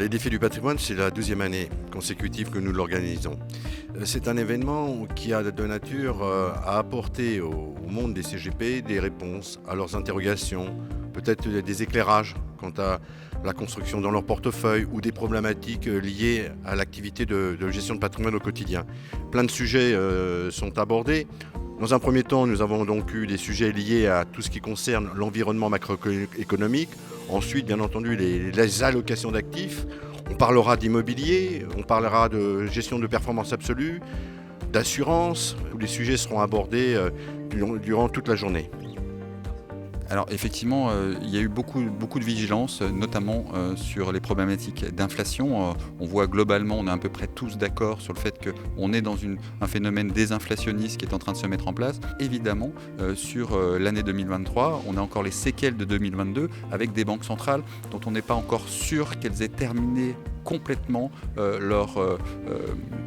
Les défis du patrimoine, c'est la 12e année consécutive que nous l'organisons. C'est un événement qui a de nature à apporter au monde des CGP des réponses à leurs interrogations, peut-être des éclairages quant à la construction dans leur portefeuille ou des problématiques liées à l'activité de gestion de patrimoine au quotidien. Plein de sujets sont abordés. Dans un premier temps, nous avons donc eu des sujets liés à tout ce qui concerne l'environnement macroéconomique. Ensuite, bien entendu, les allocations d'actifs. On parlera d'immobilier, on parlera de gestion de performance absolue, d'assurance. Tous les sujets seront abordés durant toute la journée. Alors effectivement, il y a eu beaucoup de vigilance, notamment sur les problématiques d'inflation. On voit globalement, on est à peu près tous d'accord sur le fait qu'on est dans un phénomène désinflationniste qui est en train de se mettre en place. Évidemment, sur l'année 2023, on a encore les séquelles de 2022 avec des banques centrales dont on n'est pas encore sûr qu'elles aient terminé complètement leur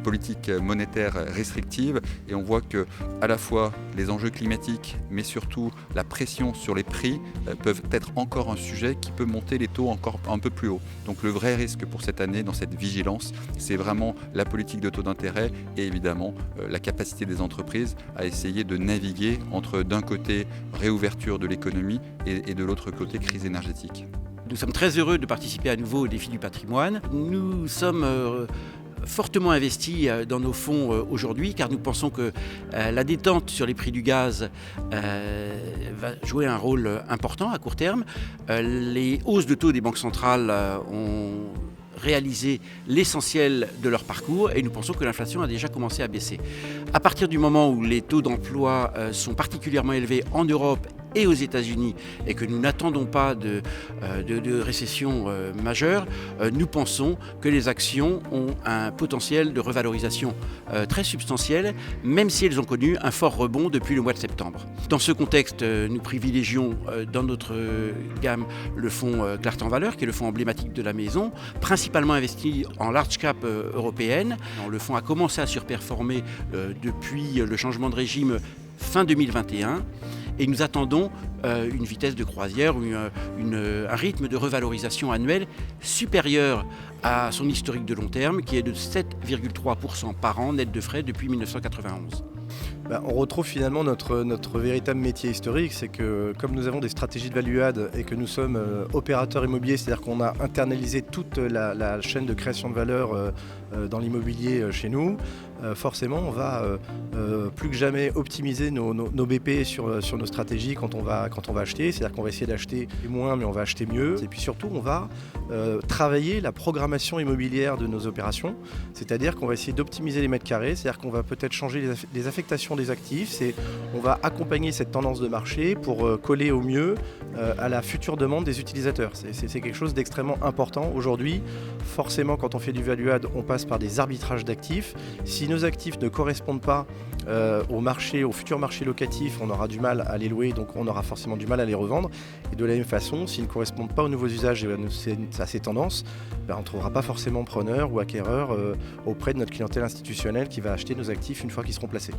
politique monétaire restrictive, et on voit que à la fois les enjeux climatiques mais surtout la pression sur les prix peuvent être encore un sujet qui peut monter les taux encore un peu plus haut. Donc le vrai risque pour cette année dans cette vigilance, c'est vraiment la politique de taux d'intérêt et évidemment la capacité des entreprises à essayer de naviguer entre d'un côté réouverture de l'économie et de l'autre côté crise énergétique. Nous sommes très heureux de participer à nouveau au défi du patrimoine. Nous sommes fortement investis dans nos fonds aujourd'hui, car nous pensons que la détente sur les prix du gaz va jouer un rôle important à court terme. Les hausses de taux des banques centrales ont réalisé l'essentiel de leur parcours et nous pensons que l'inflation a déjà commencé à baisser. À partir du moment où les taux d'emploi sont particulièrement élevés en Europe et aux États-Unis et que nous n'attendons pas de récession majeure, nous pensons que les actions ont un potentiel de revalorisation très substantiel, même si elles ont connu un fort rebond depuis le mois de septembre. Dans ce contexte, nous privilégions dans notre gamme le fonds Clarté en Valeurs, qui est le fonds emblématique de la maison, principalement investi en large cap européenne. Le fonds a commencé à surperformer depuis le changement de régime fin 2021. Et nous attendons une vitesse de croisière ou un rythme de revalorisation annuel supérieur à son historique de long terme, qui est de 7,3% par an net de frais depuis 1991. On retrouve finalement notre véritable métier historique, c'est que comme nous avons des stratégies de value add et que nous sommes opérateurs immobiliers, c'est-à-dire qu'on a internalisé toute la chaîne de création de valeur dans l'immobilier chez nous, forcément on va plus que jamais optimiser nos BP sur nos stratégies quand on va acheter, c'est-à-dire qu'on va essayer d'acheter moins mais on va acheter mieux, et puis surtout on va travailler la programmation immobilière de nos opérations, c'est-à-dire qu'on va essayer d'optimiser les mètres carrés, c'est-à-dire qu'on va peut-être changer les affectations des actifs, on va accompagner cette tendance de marché pour coller au mieux à la future demande des utilisateurs. C'est quelque chose d'extrêmement important. Aujourd'hui, forcément, quand on fait du value add, on passe par des arbitrages d'actifs. Si nos actifs ne correspondent pas au futur marché locatif, on aura du mal à les louer, donc on aura forcément du mal à les revendre. Et de la même façon, s'ils ne correspondent pas aux nouveaux usages et à ces tendances, on ne trouvera pas forcément preneur ou acquéreur auprès de notre clientèle institutionnelle qui va acheter nos actifs une fois qu'ils seront placés.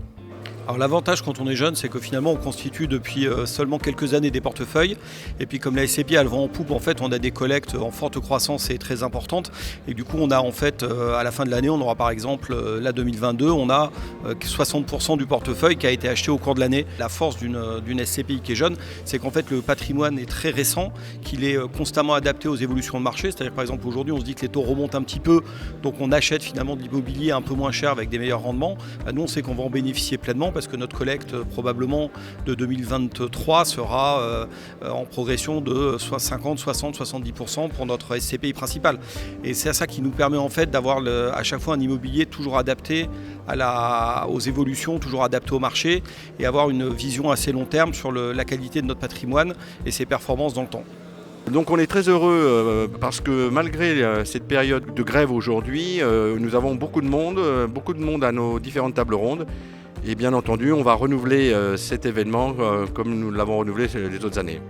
Alors l'avantage quand on est jeune, c'est que finalement on constitue depuis seulement quelques années des portefeuilles, et puis comme la SCPI a le vent en poupe, en fait on a des collectes en forte croissance et très importantes, et du coup on a en fait à la fin de l'année, on aura par exemple la 2022, on a 60% du portefeuille qui a été acheté au cours de l'année. La force d'une SCPI qui est jeune, c'est qu'en fait le patrimoine est très récent, qu'il est constamment adapté aux évolutions de marché, c'est-à-dire par exemple aujourd'hui on se dit que les taux remontent un petit peu, donc on achète finalement de l'immobilier un peu moins cher avec des meilleurs rendements. Nous on sait qu'on va en bénéficier pleinement parce que notre collecte probablement de 2023 sera en progression de 50, 60, 70% pour notre SCPI principale. Et c'est ça qui nous permet en fait d'avoir à chaque fois un immobilier toujours adapté aux évolutions, toujours adapté au marché, et avoir une vision assez long terme sur la qualité de notre patrimoine et ses performances dans le temps. Donc on est très heureux parce que malgré cette période de grève aujourd'hui, nous avons beaucoup de monde à nos différentes tables rondes. Et bien entendu, on va renouveler cet événement comme nous l'avons renouvelé les autres années.